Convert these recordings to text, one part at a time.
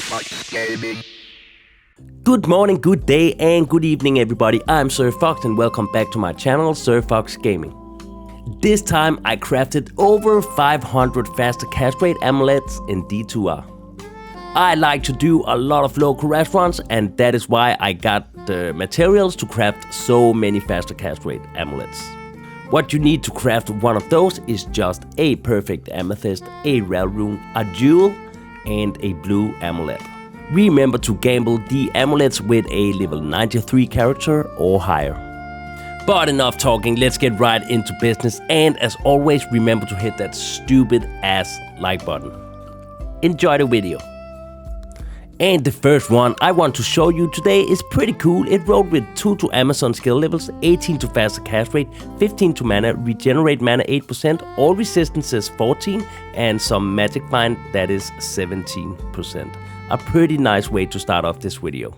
Fox Gaming. Good morning, good day, and good evening, everybody. I'm Sir Fox, and welcome back to my channel, Sir Fox Gaming. This time, I crafted over 500 faster cast rate amulets in D2R. I like to do a lot of Lower Kurast runs, and that is why I got the materials to craft so many faster cast rate amulets. What you need to craft one of those is just a perfect amethyst, a rare rune, a jewel, and a blue amulet. Remember to gamble the amulets with a level 93 character or higher. But enough talking, let's get right into business, and as always, remember to hit that stupid ass like button. Enjoy the video. And the first one I want to show you today is pretty cool. It rolled with 2 to Amazon skill levels, 18 to faster cast rate, 15 to mana, regenerate mana 8%, all resistances 14, and some magic find that is 17%. A pretty nice way to start off this video.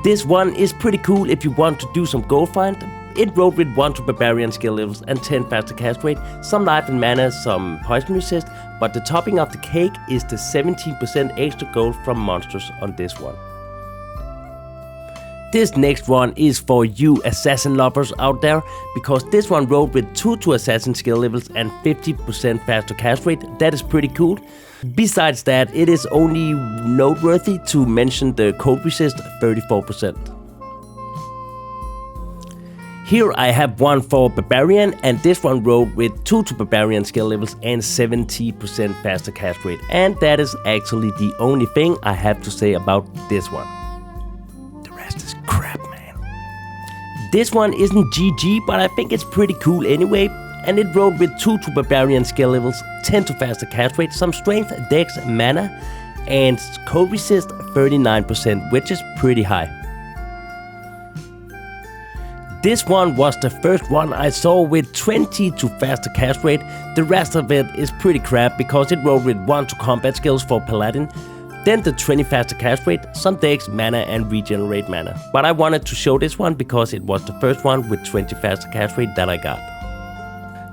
This one is pretty cool if you want to do some gold find. It rolled with 1 to barbarian skill levels and 10 faster cast rate, some life and mana, some poison resist, but the topping of the cake is the 17% extra gold from monsters on this one. This next one is for you assassin lovers out there, because this one rolled with 2 to assassin skill levels and 50% faster cast rate. That is pretty cool. Besides that, it is only noteworthy to mention the cold resist 34%. Here I have one for Barbarian, and this one rolled with 2 to Barbarian skill levels and 70% faster cast rate. And that is actually the only thing I have to say about this one. The rest is crap, man. This one isn't GG, but I think it's pretty cool anyway. And it rolled with 2 to Barbarian skill levels, 10 to faster cast rate, some strength, dex, mana, and cold resist 39%, which is pretty high. This one was the first one I saw with 20 to faster cast rate. The rest of it is pretty crap because it rolled with 1 to combat skills for Paladin, then the 20 faster cast rate, some dex, mana, and regenerate mana. But I wanted to show this one because it was the first one with 20 faster cast rate that I got.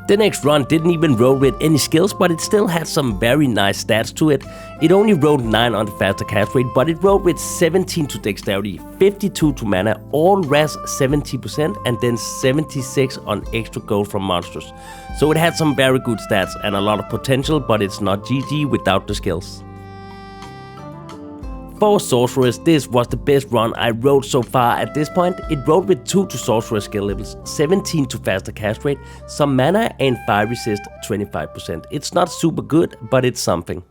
The next run didn't even roll with any skills, but it still had some very nice stats to it. It only rolled 9 on the faster cast rate, but it rolled with 17 to dexterity, 52 to mana, all res 70%, and then 76 on extra gold from monsters. So it had some very good stats and a lot of potential, but it's not GG without the skills. For Sorceress, this was the best run I rolled so far at this point. It rolled with 2 to Sorceress skill levels, 17 to faster cast rate, some mana, and fire resist 25%. It's not super good, but it's something.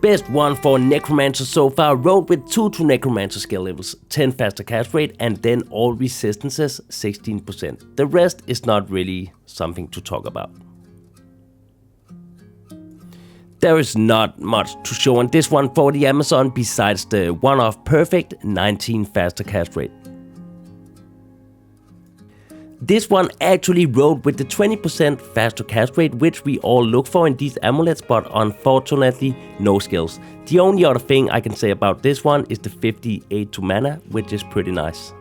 Best one for Necromancer so far, rolled with 2 to Necromancer skill levels, 10 faster cast rate, and then all resistances 16%. The rest is not really something to talk about. There is not much to show on this one for the Amazon besides the one-off perfect 19 faster cast rate. This one actually rolled with the 20% faster cast rate, which we all look for in these amulets, but unfortunately no skills. The only other thing I can say about this one is the 58 to mana, which is pretty nice.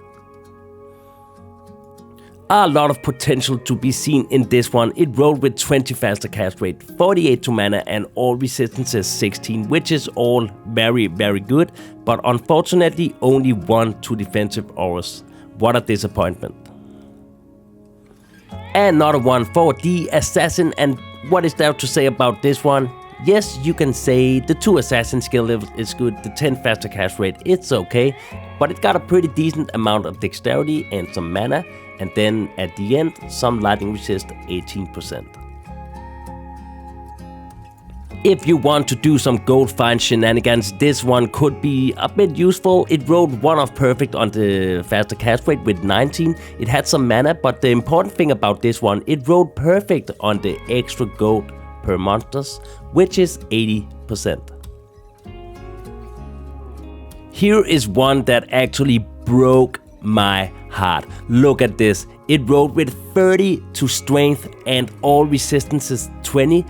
A lot of potential to be seen in this one. It rolled with 20 faster cast rate, 48 to mana, and all resistances 16, which is all very, very good, but unfortunately only 1 to defensive auras. What a disappointment. Another one for the assassin, and what is there to say about this one? Yes, you can say the 2 assassin skill levels is good, the 10 faster cast rate, it's okay, but it got a pretty decent amount of dexterity and some mana, and then at the end, some lightning resist 18%. If you want to do some gold find shenanigans, this one could be a bit useful. It rolled 1 of perfect on the faster cast rate with 19. It had some mana, but the important thing about this one, it rolled perfect on the extra gold per monsters, which is 80%. Here is one that actually broke my heart. Look at this. It rolled with 30 to strength and all resistances 20,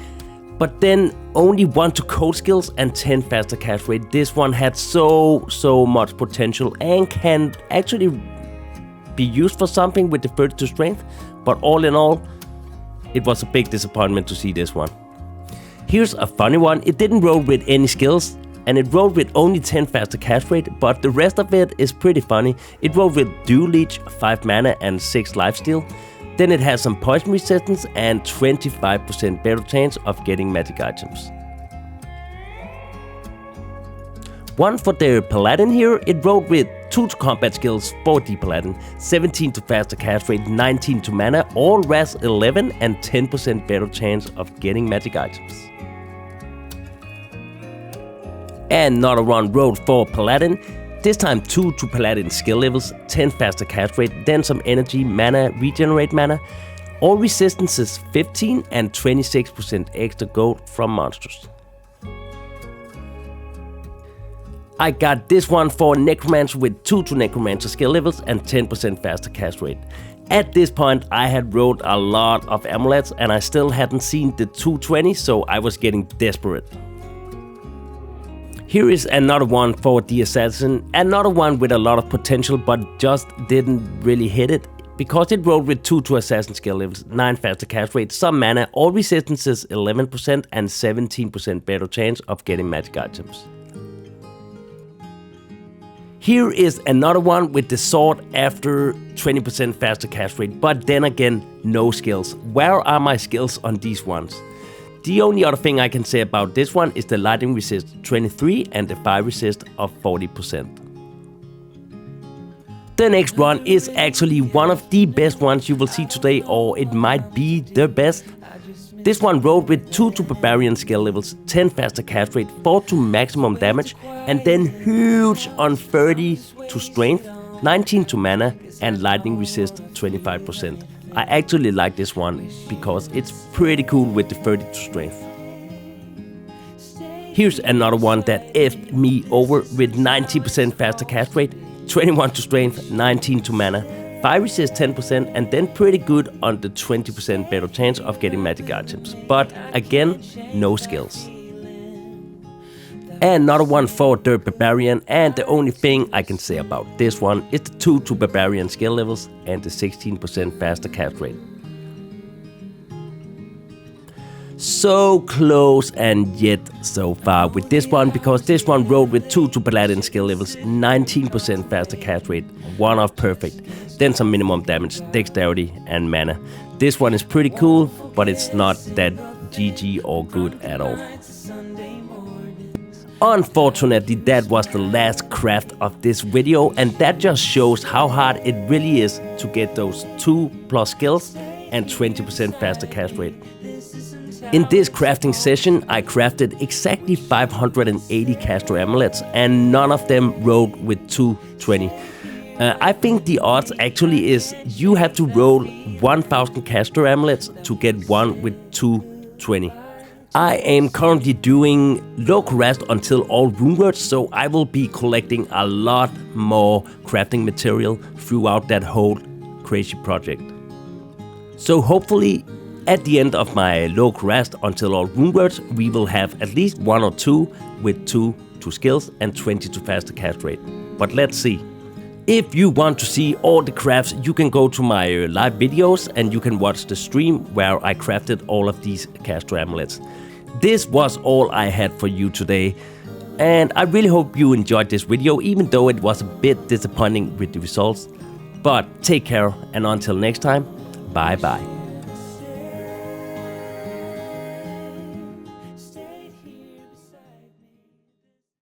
but then only 1 to code skills and 10 faster cast rate. This one had so much potential and can actually be used for something with the 30 to strength, but all in all, it was a big disappointment to see this one. Here's a funny one. It didn't roll with any skills, and it rolled with only 10 faster cast rate, but the rest of it is pretty funny. It rolled with Dew Leech, 5 mana and 6 lifesteal. Then it has some poison resistance and 25% better chance of getting magic items. One for the Paladin here, it rolled with 2 to combat skills for the Paladin, 17 to faster cast rate, 19 to mana, all res 11 and 10% better chance of getting magic items. And another one rolled for Paladin, this time 2 to Paladin skill levels, 10 faster cast rate, then some energy, mana, regenerate mana, all resistances 15 and 26% extra gold from monsters. I got this one for Necromancer with 2 to Necromancer skill levels and 10% faster cast rate. At this point I had rolled a lot of amulets and I still hadn't seen the 220, so I was getting desperate. Here is another one for the Assassin, another one with a lot of potential but just didn't really hit it, because it rolled with 2 to Assassin skill levels, 9 faster cast rate, some mana, all resistances 11% and 17% better chance of getting magic items. Here is another one with the sword after 20% faster cast rate, but then again, no skills. Where are my skills on these ones? The only other thing I can say about this one is the lightning resist 23 and the fire resist of 40%. The next one is actually one of the best ones you will see today, or it might be the best. This one rolled with 2 to Barbarian skill levels, 10 faster cast rate, 4 to maximum damage, and then huge on 30 to strength, 19 to mana, and lightning resist 25%. I actually like this one because it's pretty cool with the 30 to strength. Here's another one that effed me over with 90% faster cast rate, 21 to strength, 19 to mana, fire resist 10% and then pretty good on the 20% better chance of getting magic items. But again, no skills. And another one for the Barbarian, and the only thing I can say about this one is the 2 to Barbarian skill levels and the 16% faster cast rate. So close and yet so far with this one, because this one rolled with 2 to Paladin skill levels, 19% faster cast rate, 1 off perfect, then some minimum damage, dexterity and mana. This one is pretty cool, but it's not that GG or good at all. Unfortunately, that was the last craft of this video, and that just shows how hard it really is to get those 2+ skills and 20% faster cast rate. In this crafting session, I crafted exactly 580 caster amulets, and none of them rolled with 220. I think the odds actually is you have to roll 1000 caster amulets to get one with 220. I am currently doing Lower Kurast until all runewords, so I will be collecting a lot more crafting material throughout that whole crazy project. So hopefully at the end of my Lower Kurast until all runewords, we will have at least 1 or 2 with 2 to skills and 20 to faster cast rate. But let's see. If you want to see all the crafts, you can go to my live videos and you can watch the stream where I crafted all of these caster amulets. This was all I had for you today, and I really hope you enjoyed this video, even though it was a bit disappointing with the results. But take care, and until next time, bye bye.